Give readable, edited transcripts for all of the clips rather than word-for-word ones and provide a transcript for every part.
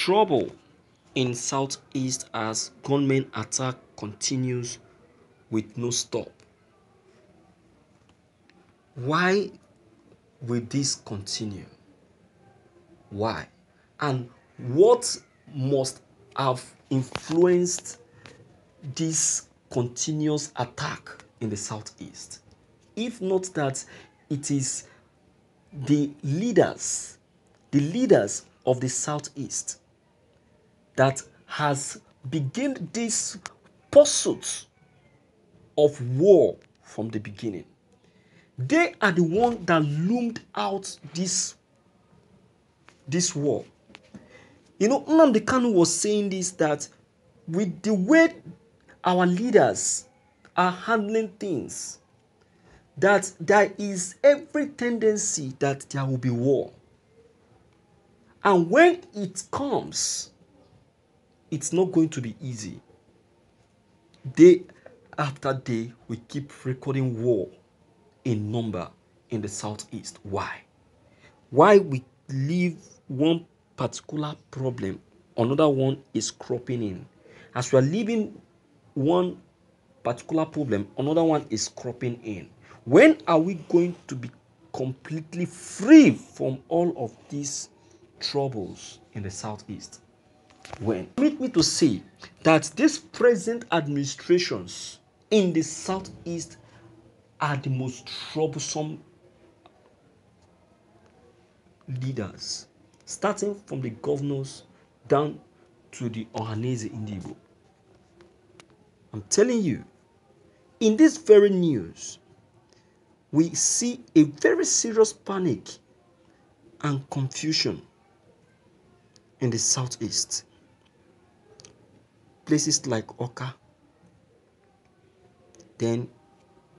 Trouble in southeast as gunmen attack continues with no stop. Why will this continue? Why? And what must have influenced this continuous attack in the southeast? If not that it is the leaders of the southeast that has begun this pursuit of war from the beginning. They are the one that loomed out this war. You know, Nnamdi Kanu was saying this, that with the way our leaders are handling things, that there is every tendency that there will be war. And when it comes, it's not going to be easy. Day after day, we keep recording war in number in the southeast. Why? Why we leave one particular problem, another one is cropping in. As we are leaving one particular problem, another one is cropping in. When are we going to be completely free from all of these troubles in the southeast? When? Permit me to say that these present administrations in the southeast are the most troublesome leaders, starting from the governors down to the Ohaneze Indigo. I'm telling you, in this very news, we see a very serious panic and confusion in the southeast. Places like Awka, then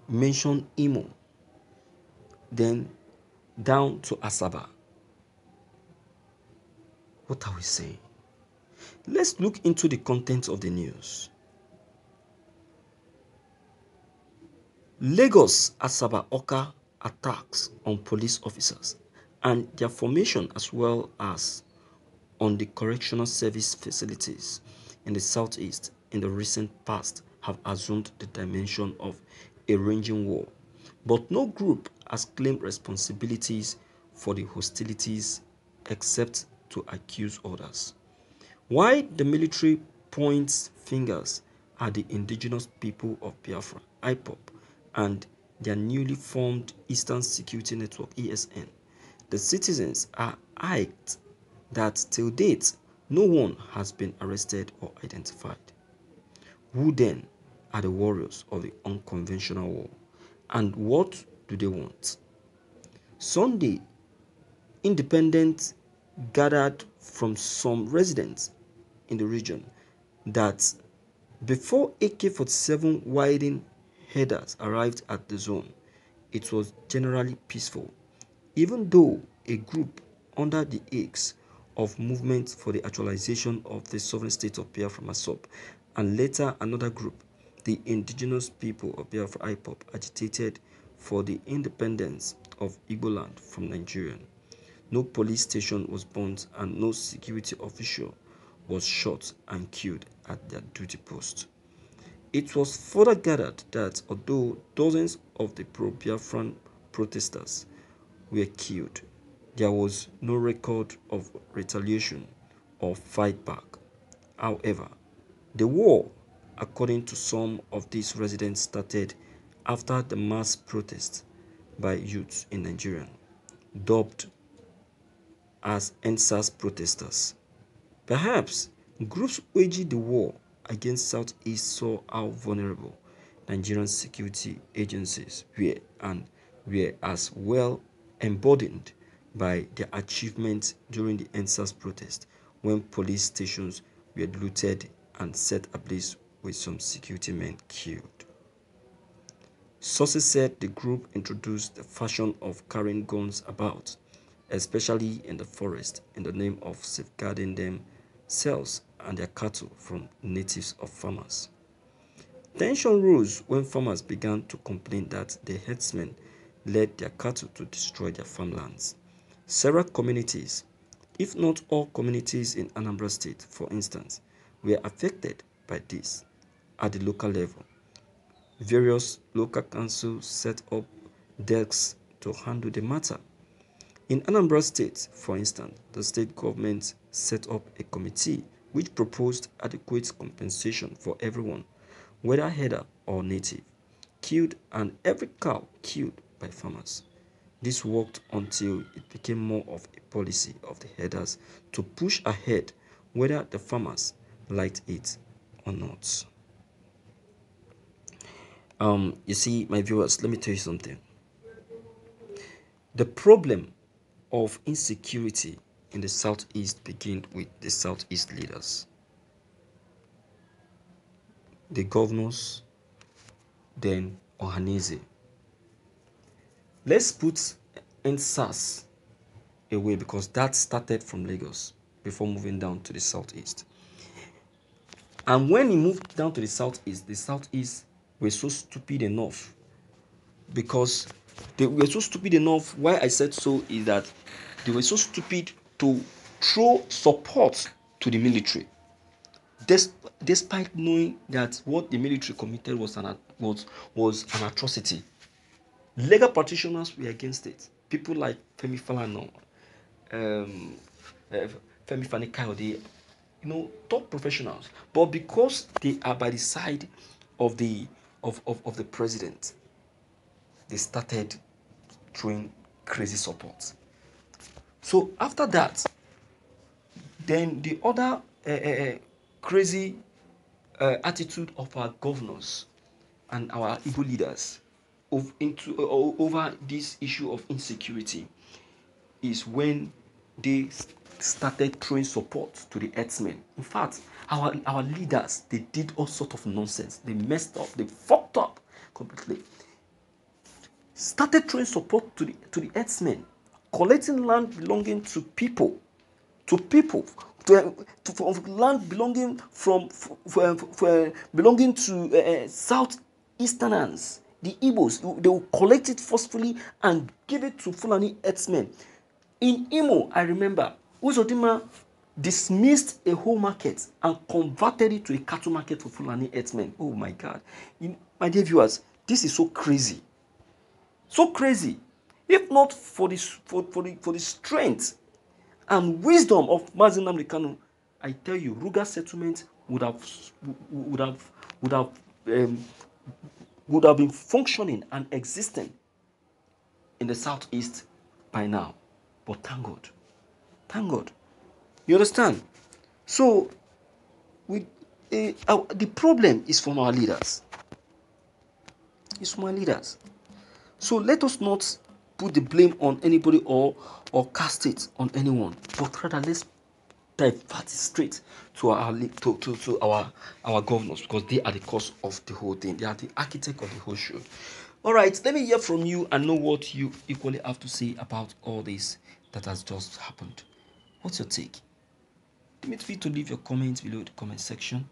mention Imo, then down to Asaba. What are we saying? Let's look into the contents of the news. Lagos Asaba Awka attacks on police officers and their formation, as well as on the correctional service facilities in the southeast in the recent past, have assumed the dimension of a raging war, but no group has claimed responsibilities for the hostilities except to accuse others. Why the military points fingers at the indigenous people of Biafra, IPOB, and their newly formed Eastern Security Network, ESN, the citizens are hyped that till date no one has been arrested or identified. Who then are the warriors of the unconventional war, and what do they want? Sunday, independents gathered from some residents in the region that before AK-47 Widen headers arrived at the zone, it was generally peaceful, even though a group under the aegis of Movement for the Actualization of the Sovereign State of Biafra (MASOB), and later another group, the Indigenous People of Biafra (IPOB), agitated for the independence of Igbo land from Nigeria. No police station was burnt and no security official was shot and killed at their duty post. It was further gathered that although dozens of the pro-Biafran protesters were killed, there was no record of retaliation or fight back. However, the war, according to some of these residents, started after the mass protest by youths in Nigeria, dubbed as NSAS protesters. Perhaps groups waging the war against Southeast saw how vulnerable Nigerian security agencies were and were as well emboldened by their achievements during the NSAS protest, when police stations were looted and set ablaze with some security men killed. Sources said the group introduced the fashion of carrying guns about, especially in the forest, in the name of safeguarding themselves and their cattle from natives of farmers. Tension rose when farmers began to complain that the herdsmen led their cattle to destroy their farmlands. Several communities if not all communities in Anambra State, for instance, were affected by this at the local level. Various local councils set up desks to handle the matter. In Anambra State, for instance, the state government set up a committee which proposed adequate compensation for everyone, whether herder or native, killed, and every cow killed by farmers. This worked until it became more of a policy of the herders to push ahead whether the farmers liked it or not. You see, my viewers, let me tell you something. The problem of insecurity in the Southeast began with the Southeast leaders, the governors, then Ohanese. Let's put NSAS away because that started from Lagos before moving down to the Southeast. And when he moved down to the Southeast were so stupid enough, because they were so stupid enough. Why I said so is that they were so stupid to throw support to the military, despite knowing that what the military committed was an atrocity. Legal practitioners were against it. People like Femi Falana, Femi Fani Kayode, top professionals. But because they are by the side of the president, they started throwing crazy support. So after that, then the other crazy attitude of our governors and our Igbo leaders over this issue of insecurity is when they started throwing support to the herdsmen. In fact, our leaders, they did all sort of nonsense. They messed up. They fucked up completely. Started throwing support to the herdsmen, collecting land belonging to people, land belonging belonging to Southeasterners, the Igbos. They will collect it forcefully and give it to Fulani herdsmen. In Imo, I remember, Uzodinma dismissed a whole market and converted it to a cattle market for Fulani herdsmen. Oh my God. My dear viewers, this is so crazy. So crazy. If not for the strength and wisdom of Mazi Nnamdi Kanu, I tell you, Ruga settlement would have been functioning and existing in the Southeast by now. But thank God. Thank God. You understand? So, the problem is from our leaders. It's from our leaders. So let us not put the blame on anybody or cast it on anyone, but rather let's divert it straight to our governors, because they are the cause of the whole thing. They are the architect of the whole show. All right, let me hear from you and know what you equally have to say about all this that has just happened. What's your take? Don't forget to leave your comments below the comment section.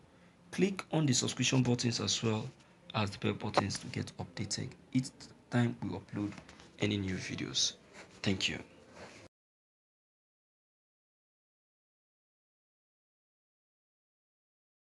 Click on the subscription buttons as well as the bell buttons to get updated each time we upload any new videos. Thank you.